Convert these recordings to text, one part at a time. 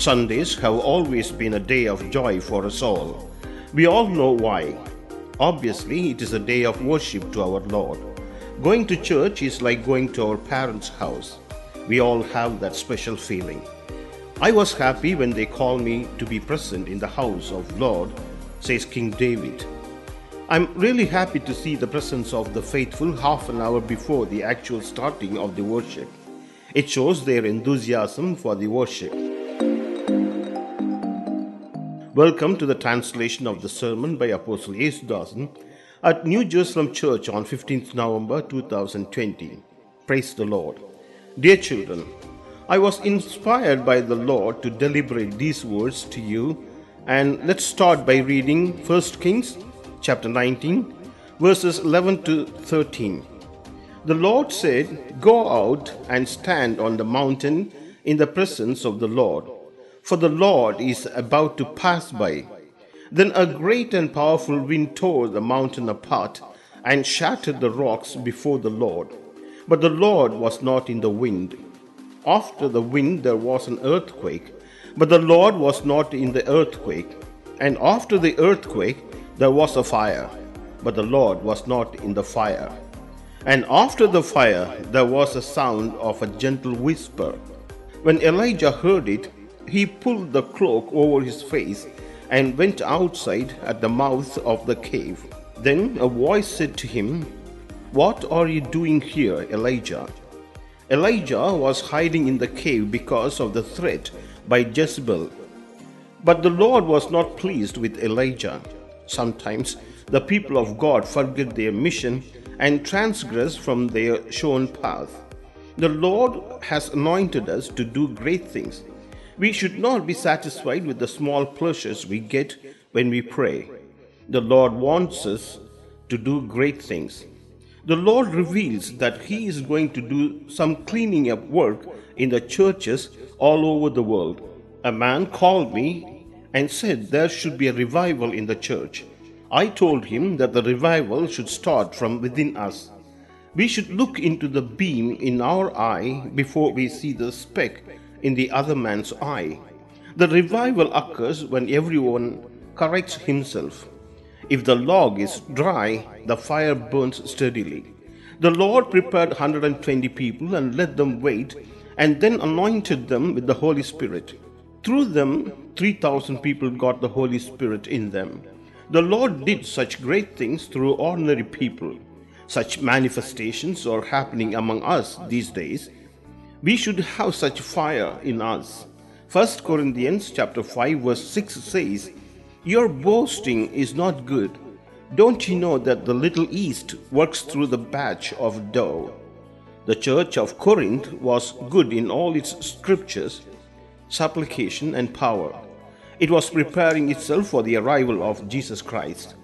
Sundays have always been a day of joy for us all. We all know why. Obviously, it is a day of worship to our Lord. Going to church is like going to our parents' house. We all have that special feeling. I was happy when they called me to be present in the house of Lord, says King David. I'm really happy to see the presence of the faithful half an hour before the actual starting of the worship. It shows their enthusiasm for the worship. Welcome to the translation of the sermon by Apostle Yesudasan at New Jerusalem Church on 15th November 2020. Praise the Lord. Dear children, I was inspired by the Lord to deliberate these words to you, and let's start by reading 1 Kings chapter 19, verses 11 to 13. The Lord said, "Go out and stand on the mountain in the presence of the Lord, for the Lord is about to pass by." Then a great and powerful wind tore the mountain apart and shattered the rocks before the Lord. But the Lord was not in the wind. After the wind there was an earthquake, but the Lord was not in the earthquake. And after the earthquake there was a fire, but the Lord was not in the fire. And after the fire there was a sound of a gentle whisper. When Elijah heard it, he pulled the cloak over his face and went outside at the mouth of the cave. Then a voice said to him, "What are you doing here, Elijah?" Elijah was hiding in the cave because of the threat by Jezebel. But the Lord was not pleased with Elijah. Sometimes the people of God forget their mission and transgress from their shown path. The Lord has anointed us to do great things. We should not be satisfied with the small pleasures we get when we pray. The Lord wants us to do great things. The Lord reveals that He is going to do some cleaning up work in the churches all over the world. A man called me and said there should be a revival in the church. I told him that the revival should start from within us. We should look into the beam in our eye before we see the speck in the other man's eye. The revival occurs when everyone corrects himself. If the log is dry, the fire burns steadily. The Lord prepared 120 people and let them wait, and then anointed them with the Holy Spirit. Through them, 3,000 people got the Holy Spirit in them. The Lord did such great things through ordinary people. Such manifestations are happening among us these days. We should have such fire in us. 1 Corinthians chapter 5 verse 6 says, "Your boasting is not good. Don't you know that the little yeast works through the batch of dough?" The church of Corinth was good in all its scriptures, supplication, and power. It was preparing itself for the arrival of Jesus Christ.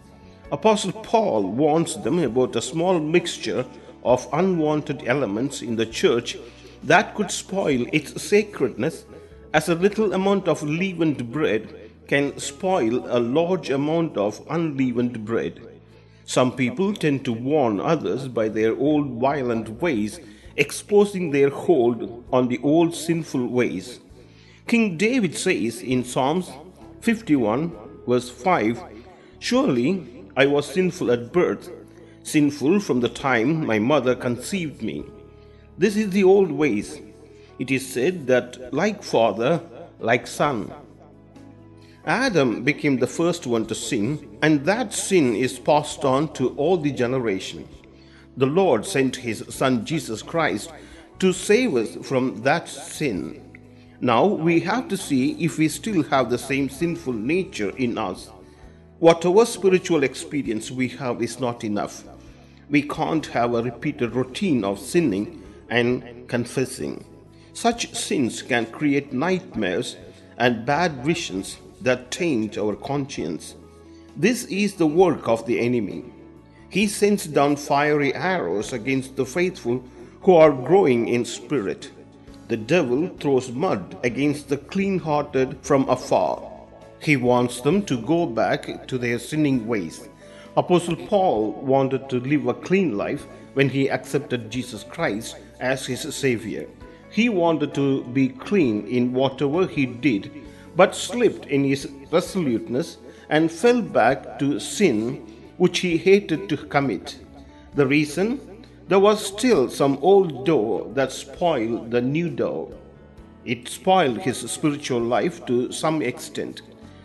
Apostle Paul warns them about a small mixture of unwanted elements in the church that could spoil its sacredness, as a little amount of leavened bread can spoil a large amount of unleavened bread. Some people tend to warn others by their old violent ways, exposing their hold on the old sinful ways. King David says in Psalms 51 verse 5, "Surely I was sinful at birth, sinful from the time my mother conceived me." This is the old ways. It is said that like father, like son. Adam became the first one to sin, and that sin is passed on to all the generations. The Lord sent His Son Jesus Christ to save us from that sin. Now we have to see if we still have the same sinful nature in us. Whatever spiritual experience we have is not enough. We can't have a repeated routine of sinning and confessing. Such sins can create nightmares and bad visions that taint our conscience. This is the work of the enemy. He sends down fiery arrows against the faithful who are growing in spirit. The devil throws mud against the clean-hearted from afar. He wants them to go back to their sinning ways. Apostle Paul wanted to live a clean life when he accepted Jesus Christ as his Savior. He wanted to be clean in whatever he did, but slipped in his resoluteness and fell back to sin which he hated to commit. The reason? There was still some old dough that spoiled the new dough. It spoiled his spiritual life to some extent.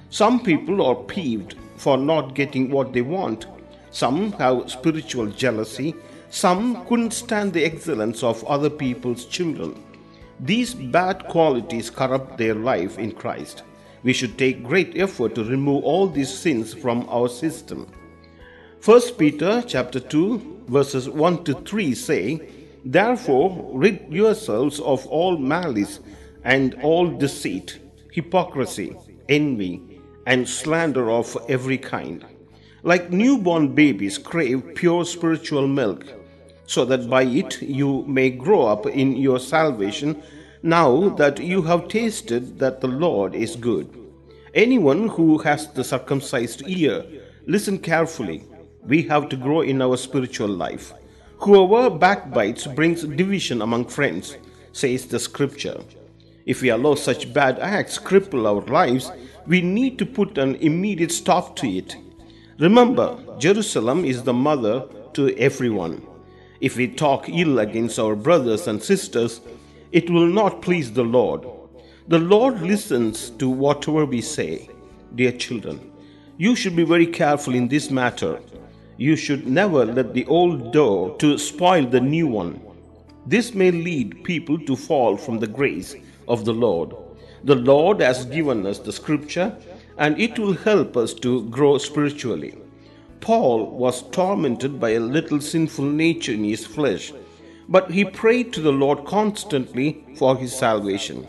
Some people are peeved for not getting what they want. Some have spiritual jealousy. Some couldn't stand the excellence of other people's children. These bad qualities corrupt their life in Christ. We should take great effort to remove all these sins from our system. 1 Peter chapter 2 verses 1 to 3 say, "Therefore rid yourselves of all malice and all deceit, hypocrisy, envy, and slander of every kind. Like newborn babies crave pure spiritual milk, so that by it you may grow up in your salvation, now that you have tasted that the Lord is good." Anyone who has the circumcised ear, listen carefully. We have to grow in our spiritual life. Whoever backbites brings division among friends, says the scripture. If we allow such bad acts cripple our lives, we need to put an immediate stop to it. Remember, Jerusalem is the mother to everyone. If we talk ill against our brothers and sisters, it will not please the Lord. The Lord listens to whatever we say. Dear children, you should be very careful in this matter. You should never let the old dough to spoil the new one. This may lead people to fall from the grace of the Lord. The Lord has given us the scripture, and it will help us to grow spiritually. Paul was tormented by a little sinful nature in his flesh, but he prayed to the Lord constantly for his salvation.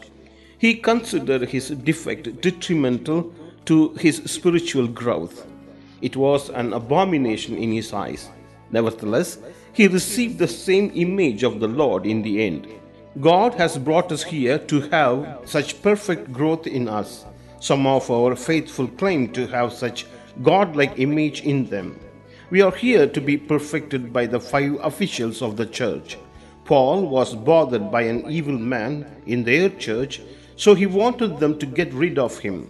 He considered his defect detrimental to his spiritual growth. It was an abomination in his eyes. Nevertheless, he received the same image of the Lord in the end. God has brought us here to have such perfect growth in us. Some of our faithful claim to have such God-like image in them. We are here to be perfected by the 5 officials of the church. Paul was bothered by an evil man in their church, so he wanted them to get rid of him.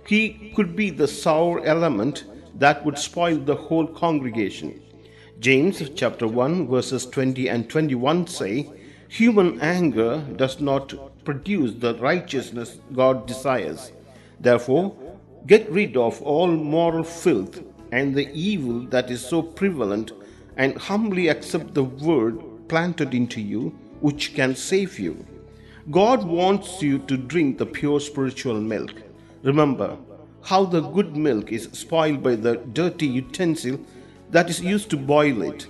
He could be the sour element that would spoil the whole congregation. James chapter 1 verses 20 and 21 say, "Human anger does not produce the righteousness God desires. Therefore, get rid of all moral filth and the evil that is so prevalent, and humbly accept the word planted into you, which can save you." God wants you to drink the pure spiritual milk. Remember how the good milk is spoiled by the dirty utensil that is used to boil it.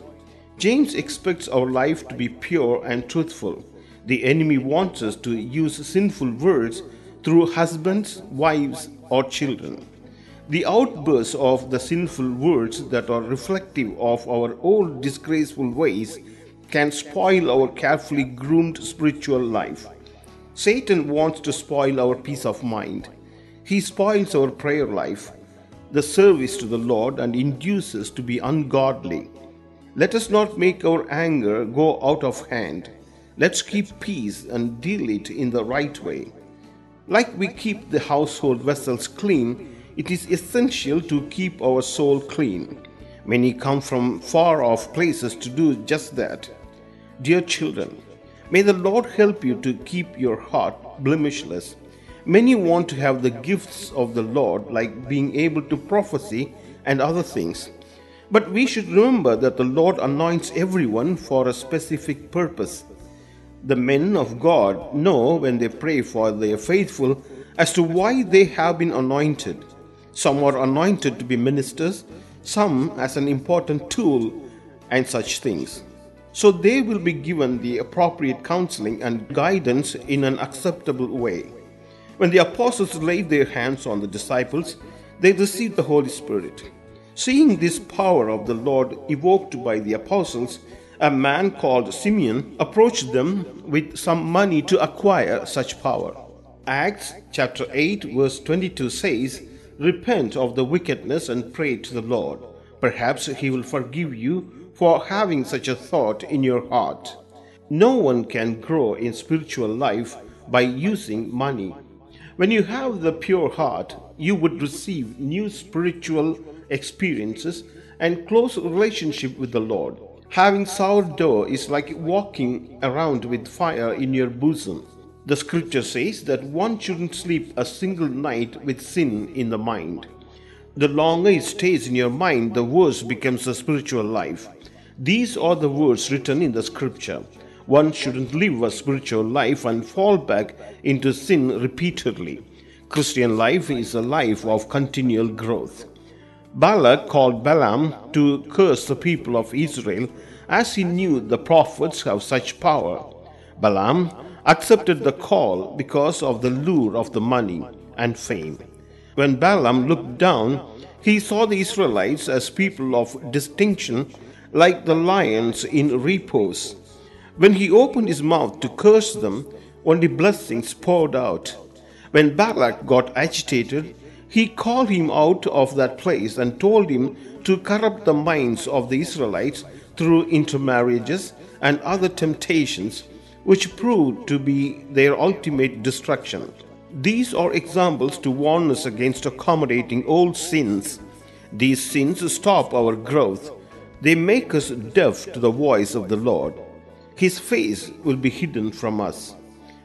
James expects our life to be pure and truthful. The enemy wants us to use sinful words through husbands, wives, or children. The outbursts of the sinful words that are reflective of our old disgraceful ways can spoil our carefully groomed spiritual life. Satan wants to spoil our peace of mind. He spoils our prayer life, the service to the Lord, and induces us to be ungodly. Let us not make our anger go out of hand. Let's keep peace and deal it in the right way. Like we keep the household vessels clean, it is essential to keep our soul clean. Many come from far off places to do just that. Dear children, may the Lord help you to keep your heart blemishless. Many want to have the gifts of the Lord, like being able to prophesy and other things. But we should remember that the Lord anoints everyone for a specific purpose. The men of God know when they pray for their faithful as to why they have been anointed. Some are anointed to be ministers, some as an important tool, and such things. So they will be given the appropriate counseling and guidance in an acceptable way. When the apostles laid their hands on the disciples, they received the Holy Spirit. Seeing this power of the Lord evoked by the apostles, a man called Simeon approached them with some money to acquire such power. Acts chapter 8 verse 22 says, "Repent of the wickedness and pray to the Lord. Perhaps he will forgive you for having such a thought in your heart." No one can grow in spiritual life by using money. When you have the pure heart, you would receive new spiritual experiences and close relationship with the Lord. Having sourdough is like walking around with fire in your bosom. The scripture says that one shouldn't sleep a single night with sin in the mind. The longer it stays in your mind, the worse becomes the spiritual life. These are the words written in the scripture. One shouldn't live a spiritual life and fall back into sin repeatedly. Christian life is a life of continual growth. Balak called Balaam to curse the people of Israel as he knew the prophets have such power. Balaam accepted the call because of the lure of the money and fame. When Balaam looked down, he saw the Israelites as people of distinction, like the lions in repose. When he opened his mouth to curse them, only blessings poured out. When Balak got agitated, he called him out of that place and told him to corrupt the minds of the Israelites through intermarriages and other temptations, which proved to be their ultimate destruction. These are examples to warn us against accommodating old sins. These sins stop our growth. They make us deaf to the voice of the Lord. His face will be hidden from us.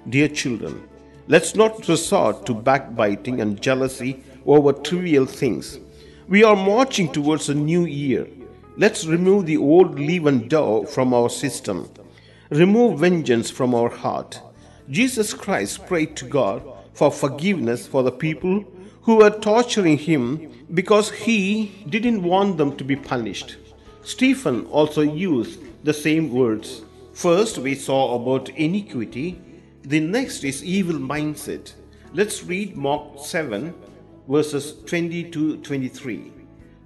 Dear children, let's not resort to backbiting and jealousy over trivial things. We are marching towards a new year. Let's remove the old leavened dough from our system. Remove vengeance from our heart. Jesus Christ prayed to God for forgiveness for the people who were torturing him because he didn't want them to be punished. Stephen also used the same words. First, we saw about iniquity. The next is evil mindset. Let's read Mark 7, verses 20 to 23.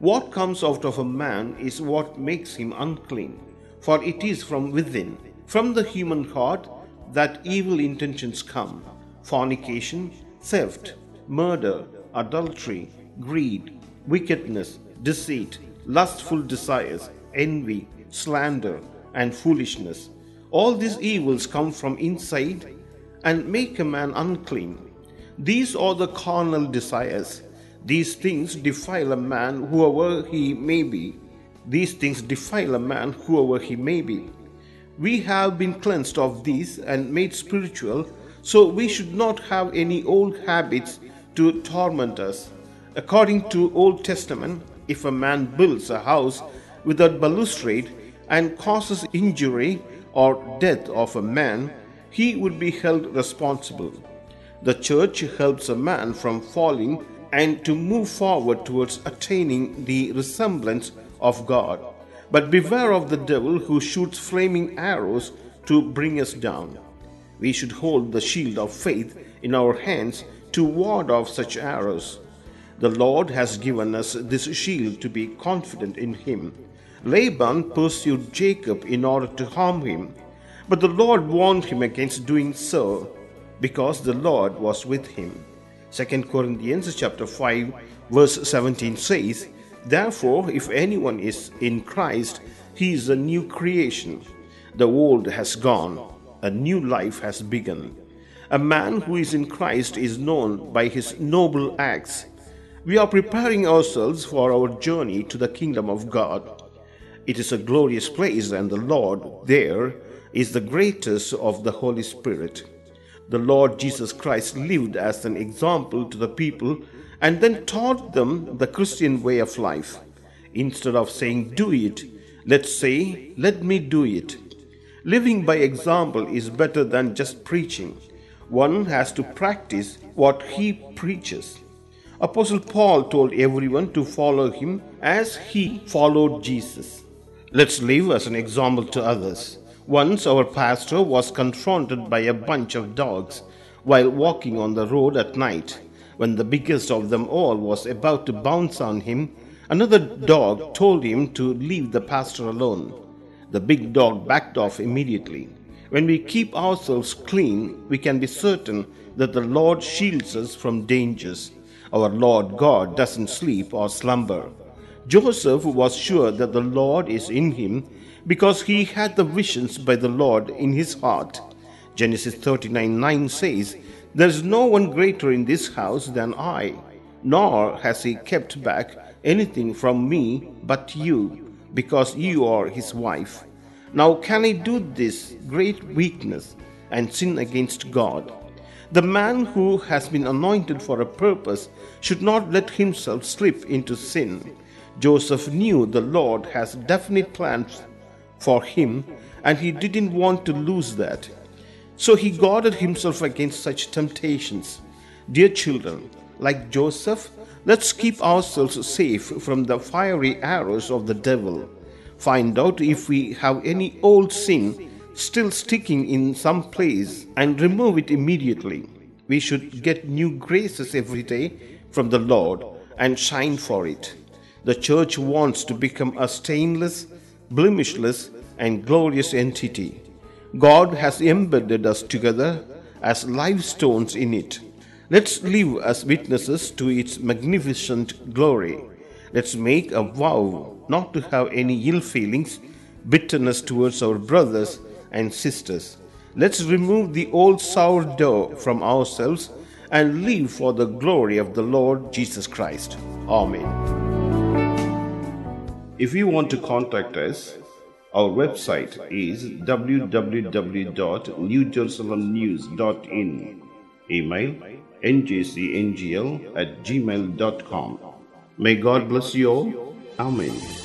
What comes out of a man is what makes him unclean, for it is from within, from the human heart, that evil intentions come: fornication, theft, murder, adultery, greed, wickedness, deceit, lustful desires, envy, slander, and foolishness. All these evils come from inside and make a man unclean. These are the carnal desires. These things defile a man whoever he may be. These things defile a man whoever he may be. We have been cleansed of these and made spiritual, so we should not have any old habits to torment us. According to Old Testament, if a man builds a house without balustrade and causes injury or death of a man, he would be held responsible. The church helps a man from falling and to move forward towards attaining the resemblance of God. But beware of the devil who shoots flaming arrows to bring us down. We should hold the shield of faith in our hands to ward off such arrows. The Lord has given us this shield to be confident in him. Laban pursued Jacob in order to harm him, but the Lord warned him against doing so because the Lord was with him. 2 Corinthians chapter 5 verse 17 says, "Therefore, if anyone is in Christ, he is a new creation. The old has gone, a new life has begun." A man who is in Christ is known by his noble acts. We are preparing ourselves for our journey to the kingdom of God. It is a glorious place, and the Lord there is the greatest of the Holy Spirit. The Lord Jesus Christ lived as an example to the people and then taught them the Christian way of life. Instead of saying, "Do it," let's say, "Let me do it." Living by example is better than just preaching. One has to practice what he preaches. Apostle Paul told everyone to follow him as he followed Jesus. Let's live as an example to others. Once our pastor was confronted by a bunch of dogs while walking on the road at night. When the biggest of them all was about to bounce on him, another dog told him to leave the pastor alone. The big dog backed off immediately. When we keep ourselves clean, we can be certain that the Lord shields us from dangers. Our Lord God doesn't sleep or slumber. Joseph was sure that the Lord is in him because he had the visions by the Lord in his heart. Genesis 39:9 says, "There is no one greater in this house than I, nor has he kept back anything from me but you, because you are his wife." Now can he do this great weakness and sin against God? The man who has been anointed for a purpose should not let himself slip into sin. Joseph knew the Lord has definite plans for him, and he didn't want to lose that. So he guarded himself against such temptations. Dear children, like Joseph, let's keep ourselves safe from the fiery arrows of the devil. Find out if we have any old sin still sticking in some place and remove it immediately. We should get new graces every day from the Lord and shine for it. The church wants to become a stainless, blemishless, and glorious entity. God has embedded us together as live stones in it. Let's live as witnesses to its magnificent glory. Let's make a vow not to have any ill feelings, bitterness towards our brothers and sisters. Let's remove the old sourdough from ourselves and live for the glory of the Lord Jesus Christ. Amen. If you want to contact us, our website is www.newjerusalemnews.in. Email njcngl@gmail.com. May God bless you all. Amen.